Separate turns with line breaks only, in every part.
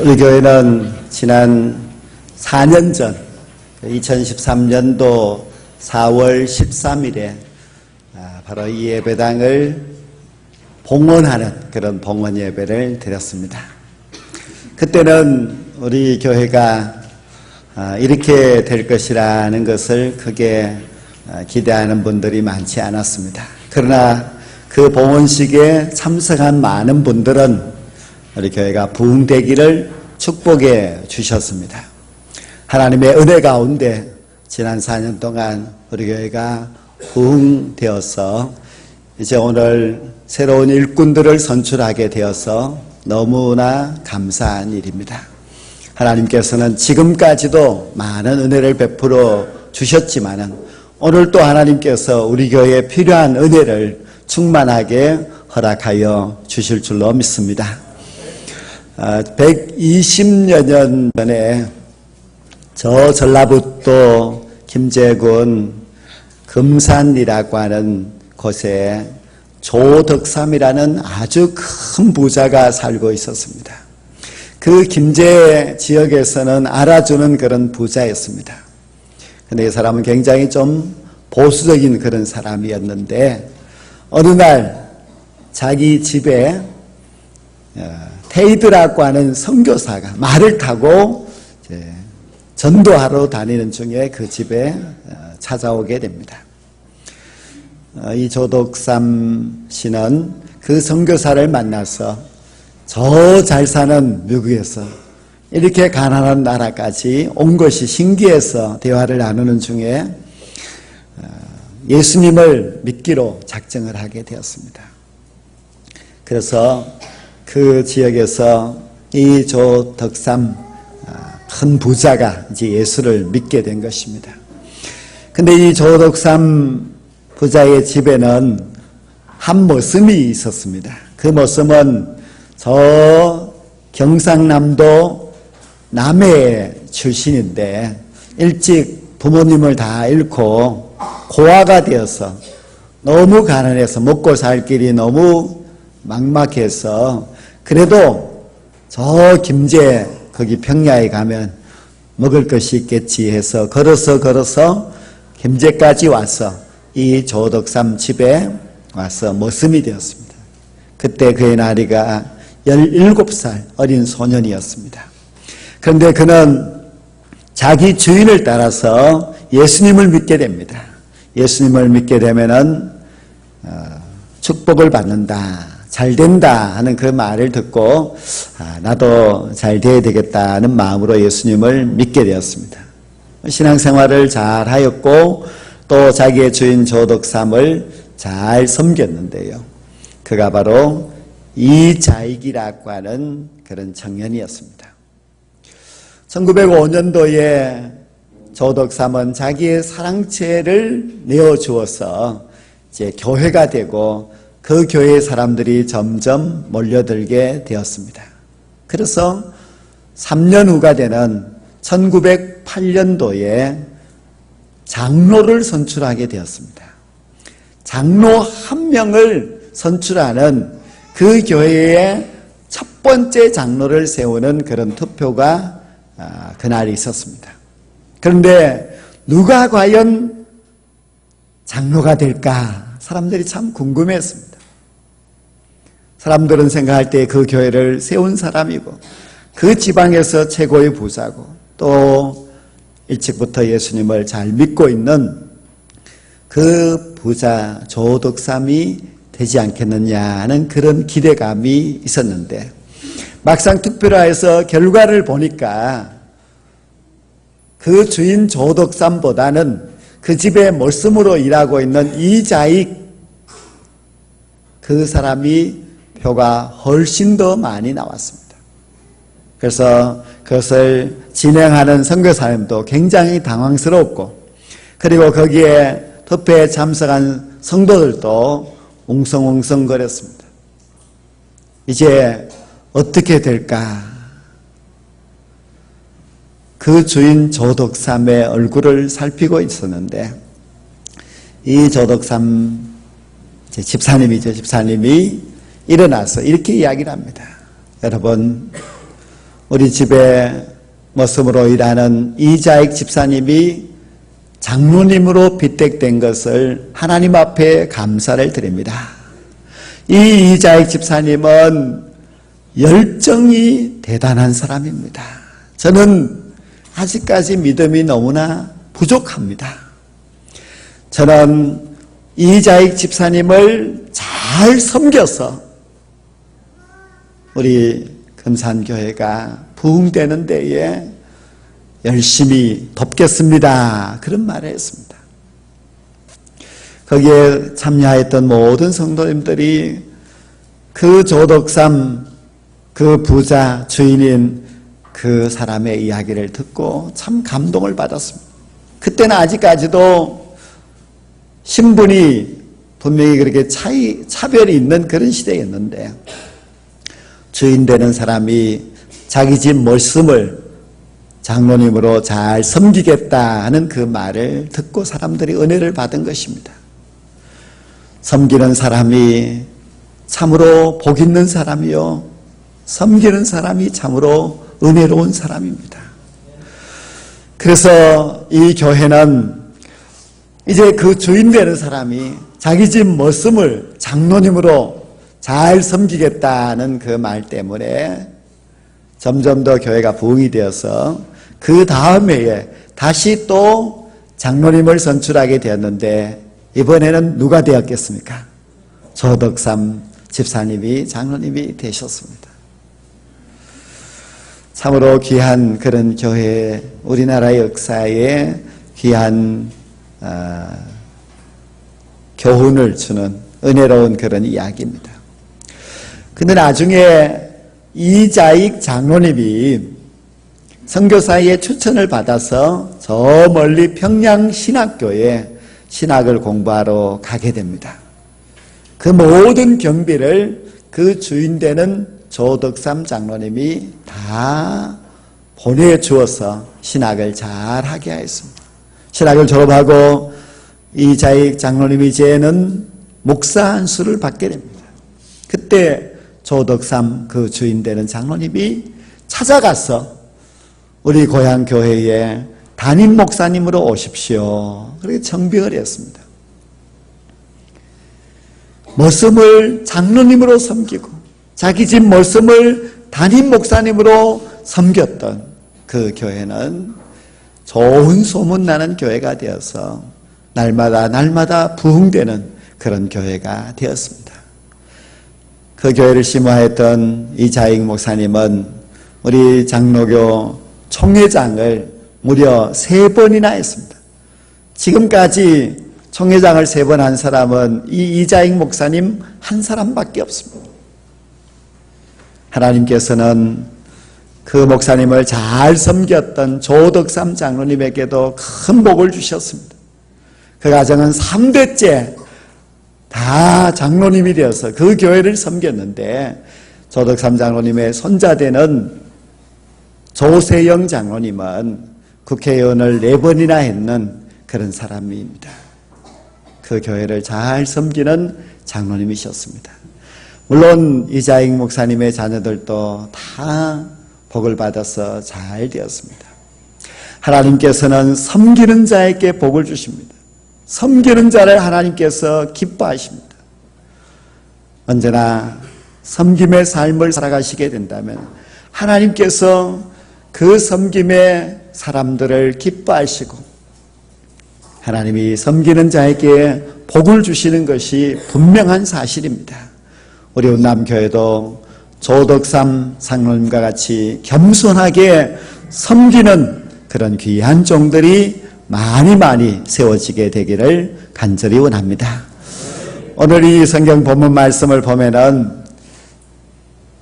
우리 교회는 지난 4년 전 2013년도 4월 13일에 바로 이 예배당을 봉헌하는 그런 봉헌 예배를 드렸습니다. 그때는 우리 교회가 이렇게 될 것이라는 것을 크게 기대하는 분들이 많지 않았습니다. 그러나 그 봉헌식에 참석한 많은 분들은 우리 교회가 부흥되기를 축복해 주셨습니다. 하나님의 은혜 가운데 지난 4년 동안 우리 교회가 부흥되어서 이제 오늘 새로운 일꾼들을 선출하게 되어서 너무나 감사한 일입니다. 하나님께서는 지금까지도 많은 은혜를 베풀어 주셨지만은 오늘 또 하나님께서 우리 교회에 필요한 은혜를 충만하게 허락하여 주실 줄로 믿습니다. 120여 년 전에 저 전라북도 김제군 금산이라고 하는 곳에 조덕삼이라는 아주 큰 부자가 살고 있었습니다. 그 김제 지역에서는 알아주는 그런 부자였습니다. 근데 이 사람은 굉장히 좀 보수적인 그런 사람이었는데 어느 날 자기 집에 테이드라고 하는 선교사가 말을 타고 전도하러 다니는 중에 그 집에 찾아오게 됩니다. 이 조덕삼 씨는 그 선교사를 만나서 저 잘 사는 미국에서 이렇게 가난한 나라까지 온 것이 신기해서 대화를 나누는 중에 예수님을 믿기로 작정을 하게 되었습니다. 그래서 그 지역에서 이 조덕삼 큰 부자가 이제 예수를 믿게 된 것입니다. 근데 이 조덕삼 부자의 집에는 한 머슴이 있었습니다. 그 머슴은 저 경상남도 남해 출신인데 일찍 부모님을 다 잃고 고아가 되어서 너무 가난해서 먹고 살 길이 너무 막막해서 그래도 저 김제 거기 평야에 가면 먹을 것이 있겠지 해서 걸어서 김제까지 와서 이 조덕삼 집에 와서 머슴이 되었습니다. 그때 그의 나이가 17살 어린 소년이었습니다. 그런데 그는 자기 주인을 따라서 예수님을 믿게 됩니다. 예수님을 믿게 되면은 축복을 받는다. 잘 된다 하는 그 말을 듣고 나도 잘 돼야 되겠다는 마음으로 예수님을 믿게 되었습니다. 신앙생활을 잘 하였고 또 자기의 주인 조덕삼을 잘 섬겼는데요. 그가 바로 이자익이라고 하는 그런 청년이었습니다. 1905년도에 조덕삼은 자기의 사랑채를 내어주어서 이제 교회가 되고 그 교회의 사람들이 점점 몰려들게 되었습니다. 그래서 3년 후가 되는 1908년도에 장로를 선출하게 되었습니다. 장로 한 명을 선출하는 그 교회의 첫 번째 장로를 세우는 그런 투표가 그날 있었습니다. 그런데 누가 과연 장로가 될까? 사람들이 참 궁금했습니다. 사람들은 생각할 때 그 교회를 세운 사람이고 그 지방에서 최고의 부자고 또 일찍부터 예수님을 잘 믿고 있는 그 부자 조덕삼이 되지 않겠느냐는 그런 기대감이 있었는데 막상 투표를 해서 결과를 보니까 그 주인 조덕삼보다는 그 집에 머슴으로 일하고 있는 이자익 그 사람이 표가 훨씬 더 많이 나왔습니다. 그래서 그것을 진행하는 선교사님도 굉장히 당황스럽고 그리고 거기에 투표에 참석한 성도들도 웅성웅성거렸습니다. 이제 어떻게 될까? 그 주인 조덕삼의 얼굴을 살피고 있었는데 이 조덕삼 집사님이 일어나서 이렇게 이야기를 합니다. 여러분, 우리 집에 머슴으로 일하는 이자익 집사님이 장로님으로 빗택된 것을 하나님 앞에 감사를 드립니다. 이 이자익 집사님은 열정이 대단한 사람입니다. 저는 아직까지 믿음이 너무나 부족합니다. 저는 이자익 집사님을 잘 섬겨서 우리 금산교회가 부흥되는 데에 열심히 돕겠습니다. 그런 말을 했습니다. 거기에 참여했던 모든 성도님들이 그 조덕삼 그 부자 주인인 그 사람의 이야기를 듣고 참 감동을 받았습니다. 그때는 아직까지도 신분이 분명히 그렇게 차별이 있는 그런 시대였는데 주인 되는 사람이 자기 집 머슴을 장로님으로 잘 섬기겠다는 그 말을 듣고 사람들이 은혜를 받은 것입니다. 섬기는 사람이 참으로 복 있는 사람이요, 섬기는 사람이 참으로 은혜로운 사람입니다. 그래서 이 교회는 이제 그 주인 되는 사람이 자기 집 머슴을 장로님으로 잘 섬기겠다는 그 말 때문에 점점 더 교회가 부흥이 되어서 그 다음 해에 다시 또 장로님을 선출하게 되었는데 이번에는 누가 되었겠습니까? 조덕삼 집사님이 장로님이 되셨습니다. 참으로 귀한 그런 교회, 우리나라의 역사에 귀한 교훈을 주는 은혜로운 그런 이야기입니다. 근데 나중에 이자익 장로님이 선교사의 추천을 받아서 저 멀리 평양신학교에 신학을 공부하러 가게 됩니다. 그 모든 경비를 그 주인 되는 조덕삼 장로님이 다 보내주어서 신학을 잘 하게 하였습니다. 신학을 졸업하고 이자익 장로님이 이제는 목사 안수를 받게 됩니다. 그때 조덕삼 그 주인 되는 장로님이 찾아가서 우리 고향 교회에 담임 목사님으로 오십시오. 그렇게 청빙을 했습니다. 머슴을 장로님으로 섬기고 자기 집 머슴을 담임 목사님으로 섬겼던 그 교회는 좋은 소문나는 교회가 되어서 날마다 부흥되는 그런 교회가 되었습니다. 그 교회를 심화했던 이자익 목사님은 우리 장로교 총회장을 무려 3번이나 했습니다. 지금까지 총회장을 3번 한 사람은 이 이자익 목사님 한 사람밖에 없습니다. 하나님께서는 그 목사님을 잘 섬겼던 조덕삼 장로님에게도 큰 복을 주셨습니다. 그 가정은 3대째 다 장로님이 되어서 그 교회를 섬겼는데 조덕삼 장로님의 손자되는 조세영 장로님은 국회의원을 4번이나 했는 그런 사람입니다. 그 교회를 잘 섬기는 장로님이셨습니다. 물론 이자익 목사님의 자녀들도 다 복을 받아서 잘 되었습니다. 하나님께서는 섬기는 자에게 복을 주십니다. 섬기는 자를 하나님께서 기뻐하십니다. 언제나 섬김의 삶을 살아가시게 된다면 하나님께서 그 섬김의 사람들을 기뻐하시고 하나님이 섬기는 자에게 복을 주시는 것이 분명한 사실입니다. 우리 운남교회도 조덕삼 장로님과 같이 겸손하게 섬기는 그런 귀한 종들이 많이 세워지게 되기를 간절히 원합니다. 오늘 이 성경 본문 말씀을 보면은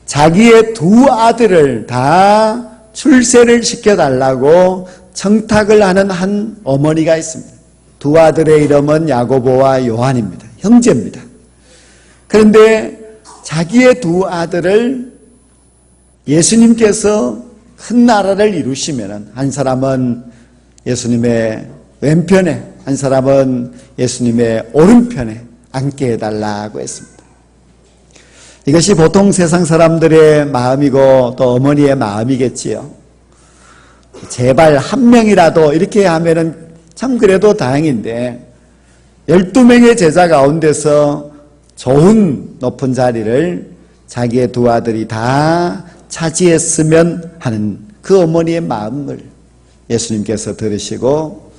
자기의 2 아들을 다 출세를 시켜달라고 청탁을 하는 한 어머니가 있습니다. 2 아들의 이름은 야고보와 요한입니다. 형제입니다. 그런데 자기의 2 아들을 예수님께서 큰 나라를 이루시면 한 사람은 예수님의 왼편에, 한 사람은 예수님의 오른편에 앉게 해달라고 했습니다. 이것이 보통 세상 사람들의 마음이고 또 어머니의 마음이겠지요. 제발 한 명이라도 이렇게 하면은 참 그래도 다행인데 12명의 제자 가운데서 좋은 높은 자리를 자기의 두 아들이 다 차지했으면 하는 그 어머니의 마음을 예수님께서 들으시고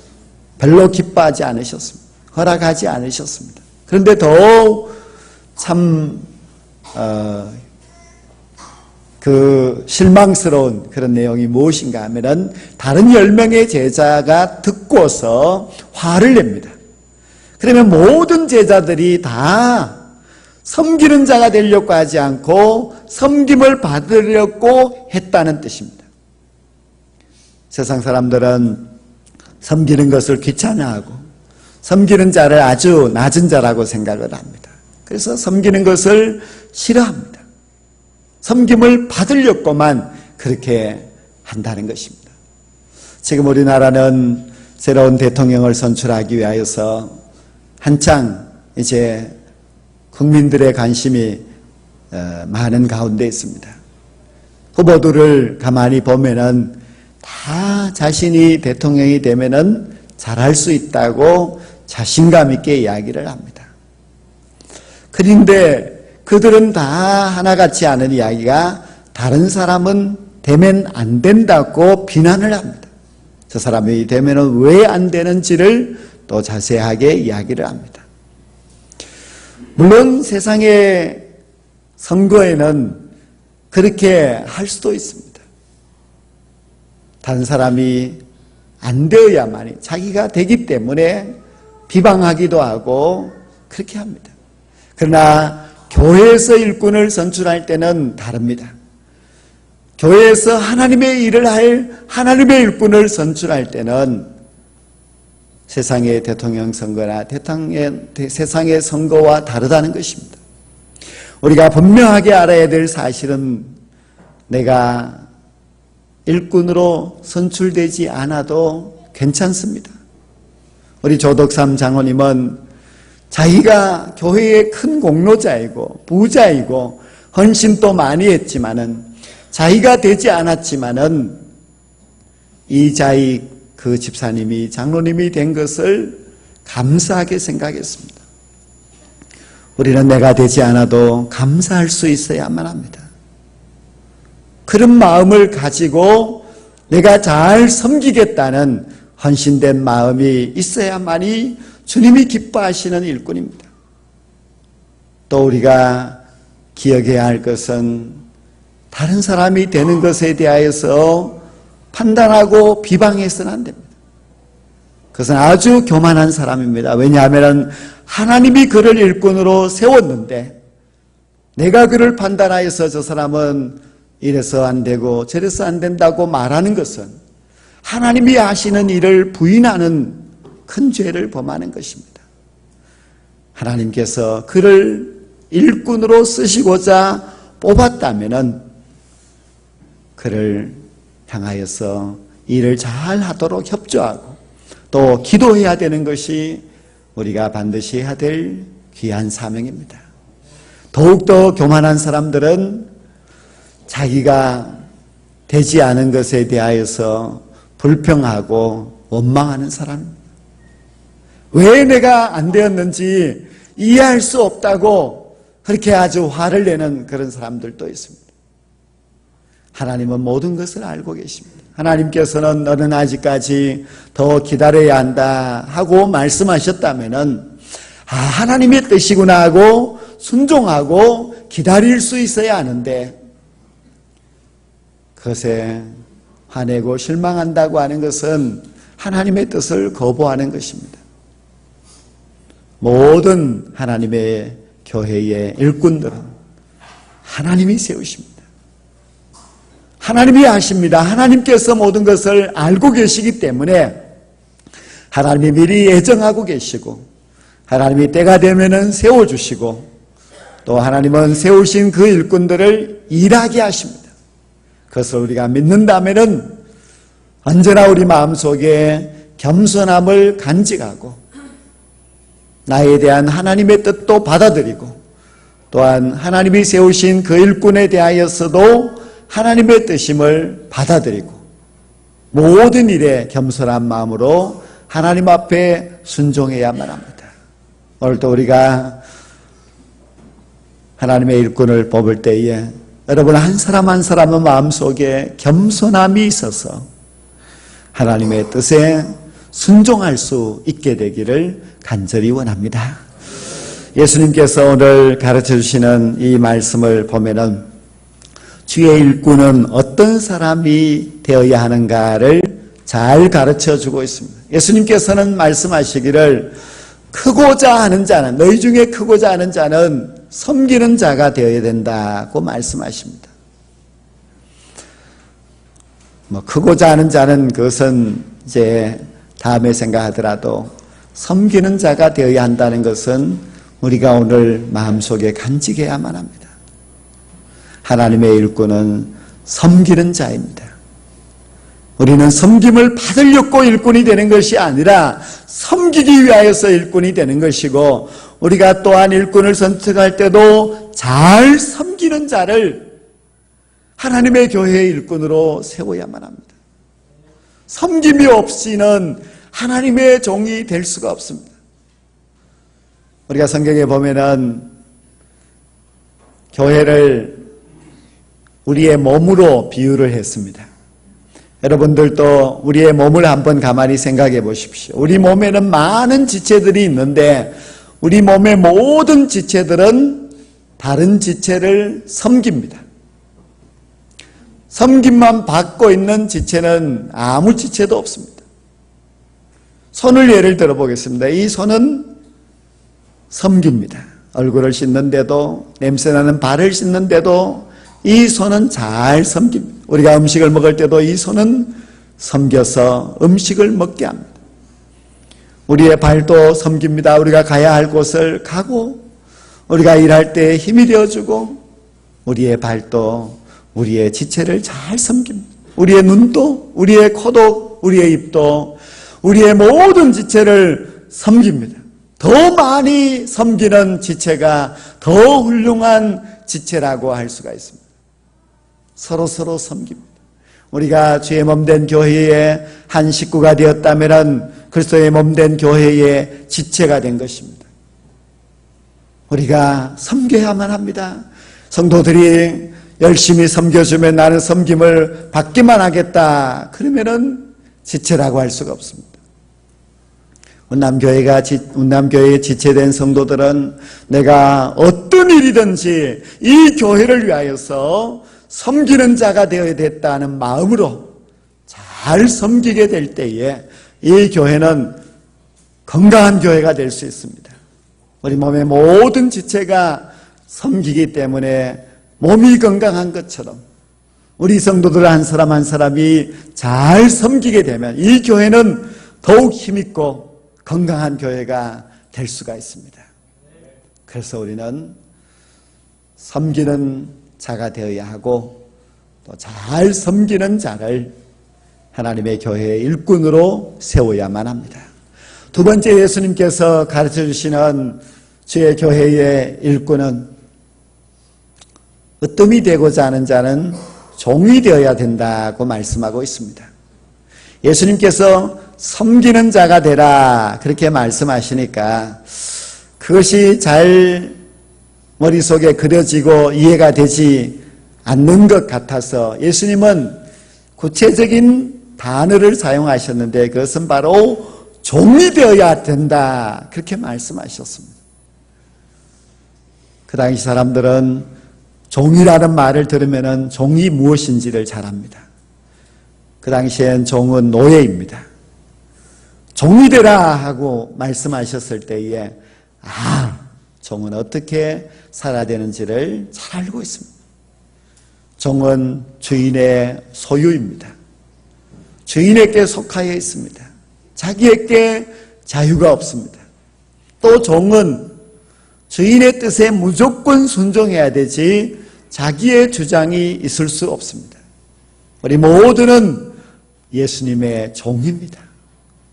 별로 기뻐하지 않으셨습니다. 허락하지 않으셨습니다. 그런데 더욱 참 그 실망스러운 그런 내용이 무엇인가 하면은 다른 10명의 제자가 듣고서 화를 냅니다. 그러면 모든 제자들이 다 섬기는 자가 되려고 하지 않고 섬김을 받으려고 했다는 뜻입니다. 세상 사람들은 섬기는 것을 귀찮아하고 섬기는 자를 아주 낮은 자라고 생각을 합니다. 그래서 섬기는 것을 싫어합니다. 섬김을 받으려고만 그렇게 한다는 것입니다. 지금 우리나라는 새로운 대통령을 선출하기 위하여서 한창 이제 국민들의 관심이 많은 가운데 있습니다. 후보들을 가만히 보면은 다 자신이 대통령이 되면은 잘할 수 있다고 자신감 있게 이야기를 합니다. 그런데 그들은 다 하나같이 하는 이야기가 다른 사람은 되면 안 된다고 비난을 합니다. 저 사람이 되면은 왜 안 되는지를 또 자세하게 이야기를 합니다. 물론 세상의 선거에는 그렇게 할 수도 있습니다. 다른 사람이 안 되어야만이 자기가 되기 때문에 비방하기도 하고 그렇게 합니다. 그러나 교회에서 일꾼을 선출할 때는 다릅니다. 교회에서 하나님의 일을 할 하나님의 일꾼을 선출할 때는 세상의 대통령 선거나 세상의 선거와 다르다는 것입니다. 우리가 분명하게 알아야 될 사실은 내가 일꾼으로 선출되지 않아도 괜찮습니다. 우리 조덕삼 장로님은 자기가 교회의 큰 공로자이고 부자이고 헌신도 많이 했지만은 자기가 되지 않았지만은 이자익 그 집사님이 장로님이 된 것을 감사하게 생각했습니다. 우리는 내가 되지 않아도 감사할 수 있어야만 합니다. 그런 마음을 가지고 내가 잘 섬기겠다는 헌신된 마음이 있어야만이 주님이 기뻐하시는 일꾼입니다. 또 우리가 기억해야 할 것은 다른 사람이 되는 것에 대하여서 판단하고 비방해서는 안 됩니다. 그것은 아주 교만한 사람입니다. 왜냐하면 하나님이 그를 일꾼으로 세웠는데 내가 그를 판단하여서 저 사람은 이래서 안 되고 저래서 안 된다고 말하는 것은 하나님이 하시는 일을 부인하는 큰 죄를 범하는 것입니다. 하나님께서 그를 일꾼으로 쓰시고자 뽑았다면은 그를 향하여서 일을 잘 하도록 협조하고 또 기도해야 되는 것이 우리가 반드시 해야 될 귀한 사명입니다. 더욱더 교만한 사람들은 자기가 되지 않은 것에 대하여서 불평하고 원망하는 사람입니다. 왜 내가 안 되었는지 이해할 수 없다고 그렇게 아주 화를 내는 그런 사람들도 있습니다. 하나님은 모든 것을 알고 계십니다. 하나님께서는 너는 아직까지 더 기다려야 한다 하고 말씀하셨다면은 하나님의 뜻이구나 하고 순종하고 기다릴 수 있어야 하는데 그것에 화내고 실망한다고 하는 것은 하나님의 뜻을 거부하는 것입니다. 모든 하나님의 교회의 일꾼들은 하나님이 세우십니다. 하나님이 하십니다. 하나님께서 모든 것을 알고 계시기 때문에 하나님이 미리 예정하고 계시고 하나님이 때가 되면은 세워주시고 또 하나님은 세우신 그 일꾼들을 일하게 하십니다. 그것을 우리가 믿는다면은 언제나 우리 마음속에 겸손함을 간직하고 나에 대한 하나님의 뜻도 받아들이고 또한 하나님이 세우신 그 일꾼에 대하여서도 하나님의 뜻임을 받아들이고 모든 일에 겸손한 마음으로 하나님 앞에 순종해야만 합니다. 오늘도 우리가 하나님의 일꾼을 뽑을 때에 여러분 한 사람 한 사람의 마음속에 겸손함이 있어서 하나님의 뜻에 순종할 수 있게 되기를 간절히 원합니다. 예수님께서 오늘 가르쳐 주시는 이 말씀을 보면은 주의 일꾼은 어떤 사람이 되어야 하는가를 잘 가르쳐 주고 있습니다. 예수님께서는 말씀하시기를 크고자 하는 자는, 너희 중에 크고자 하는 자는 섬기는 자가 되어야 된다고 말씀하십니다. 크고자 하는 자는 그것은 이제 다음에 생각하더라도 섬기는 자가 되어야 한다는 것은 우리가 오늘 마음속에 간직해야만 합니다. 하나님의 일꾼은 섬기는 자입니다. 우리는 섬김을 받으려고 일꾼이 되는 것이 아니라 섬기기 위하여서 일꾼이 되는 것이고, 우리가 또한 일꾼을 선택할 때도 잘 섬기는 자를 하나님의 교회의 일꾼으로 세워야만 합니다. 섬김이 없이는 하나님의 종이 될 수가 없습니다. 우리가 성경에 보면은 교회를 우리의 몸으로 비유를 했습니다. 여러분들도 우리의 몸을 한번 가만히 생각해 보십시오. 우리 몸에는 많은 지체들이 있는데 우리 몸의 모든 지체들은 다른 지체를 섬깁니다. 섬김만 받고 있는 지체는 아무 지체도 없습니다. 손을 예를 들어 보겠습니다. 이 손은 섬깁니다. 얼굴을 씻는데도, 냄새나는 발을 씻는데도 이 손은 잘 섬깁니다. 우리가 음식을 먹을 때도 이 손은 섬겨서 음식을 먹게 합니다. 우리의 발도 섬깁니다. 우리가 가야 할 곳을 가고, 우리가 일할 때 힘이 되어주고, 우리의 발도 우리의 지체를 잘 섬깁니다. 우리의 눈도, 우리의 코도, 우리의 입도, 우리의 모든 지체를 섬깁니다. 더 많이 섬기는 지체가 더 훌륭한 지체라고 할 수가 있습니다. 서로 섬깁니다. 우리가 주의 몸된 교회의 한 식구가 되었다면 그리스도의 몸된 교회의 지체가 된 것입니다. 우리가 섬겨야만 합니다. 성도들이 열심히 섬겨주면 나는 섬김을 받기만 하겠다, 그러면은 지체라고 할 수가 없습니다. 운남교회에 지체된 성도들은 내가 어떤 일이든지 이 교회를 위하여서 섬기는 자가 되어야 됐다는 마음으로 잘 섬기게 될 때에 이 교회는 건강한 교회가 될 수 있습니다. 우리 몸의 모든 지체가 섬기기 때문에 몸이 건강한 것처럼 우리 성도들 한 사람 한 사람이 잘 섬기게 되면 이 교회는 더욱 힘있고 건강한 교회가 될 수가 있습니다. 그래서 우리는 섬기는 자가 되어야 하고 또 잘 섬기는 자를 하나님의 교회의 일꾼으로 세워야만 합니다. 두 번째, 예수님께서 가르쳐 주시는 주의 교회의 일꾼은 으뜸이 되고자 하는 자는 종이 되어야 된다고 말씀하고 있습니다. 예수님께서 섬기는 자가 되라 그렇게 말씀하시니까 그것이 잘 머릿속에 그려지고 이해가 되지 않는 것 같아서 예수님은 구체적인 단어를 사용하셨는데 그것은 바로 종이 되어야 된다 그렇게 말씀하셨습니다. 그 당시 사람들은 종이라는 말을 들으면 종이 무엇인지를 잘 압니다. 그 당시엔 종은 노예입니다. 종이 되라 하고 말씀하셨을 때에 종은 어떻게 살아야 되는지를 잘 알고 있습니다. 종은 주인의 소유입니다. 주인에게 속하여 있습니다. 자기에게 자유가 없습니다. 또 종은 주인의 뜻에 무조건 순종해야 되지 자기의 주장이 있을 수 없습니다. 우리 모두는 예수님의 종입니다.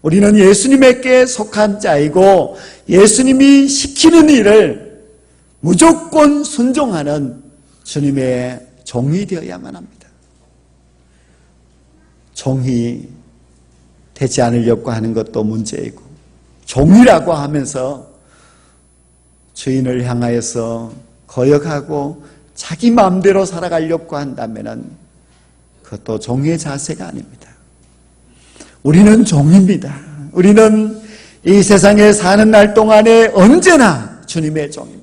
우리는 예수님에게 속한 자이고 예수님이 시키는 일을 무조건 순종하는 주님의 종이 되어야만 합니다. 종이 되지 않으려고 하는 것도 문제이고, 종이라고 하면서 주인을 향하여서 거역하고 자기 마음대로 살아가려고 한다면 그것도 종의 자세가 아닙니다. 우리는 종입니다. 우리는 이 세상에 사는 날 동안에 언제나 주님의 종입니다.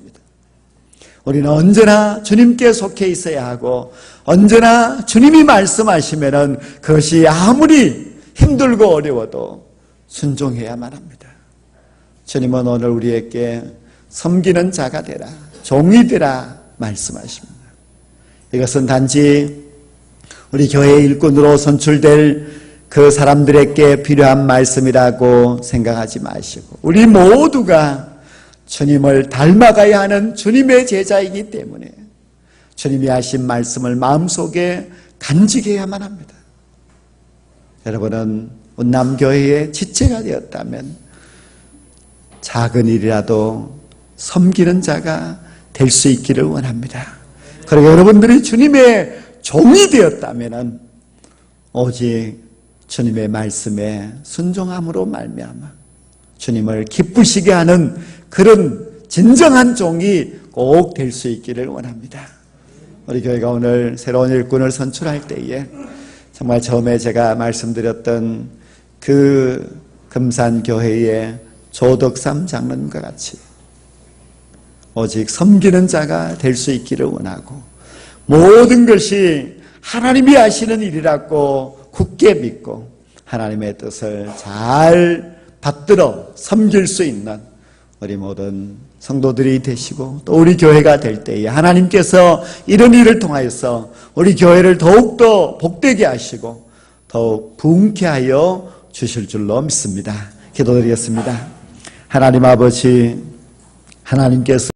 우리는 언제나 주님께 속해 있어야 하고, 언제나 주님이 말씀하시면은 그것이 아무리 힘들고 어려워도 순종해야만 합니다. 주님은 오늘 우리에게 섬기는 자가 되라, 종이 되라 말씀하십니다. 이것은 단지 우리 교회 일꾼으로 선출될 그 사람들에게 필요한 말씀이라고 생각하지 마시고, 우리 모두가 주님을 닮아가야 하는 주님의 제자이기 때문에 주님이 하신 말씀을 마음속에 간직해야만 합니다. 여러분은 운남교회의 지체가 되었다면 작은 일이라도 섬기는 자가 될 수 있기를 원합니다. 그리고 여러분들이 주님의 종이 되었다면 오직 주님의 말씀에 순종함으로 말미암아 주님을 기쁘시게 하는 그런 진정한 종이 꼭 될 수 있기를 원합니다. 우리 교회가 오늘 새로운 일꾼을 선출할 때에 정말 처음에 제가 말씀드렸던 그 금산교회의 조덕삼 장로님과 같이 오직 섬기는 자가 될 수 있기를 원하고, 모든 것이 하나님이 하시는 일이라고 굳게 믿고 하나님의 뜻을 잘 받들어 섬길 수 있는 우리 모든 성도들이 되시고, 또 우리 교회가 될 때에 하나님께서 이런 일을 통하여서 우리 교회를 더욱더 복되게 하시고 더욱 부흥케 하여 주실 줄로 믿습니다. 기도드리겠습니다. 하나님 아버지, 하나님께서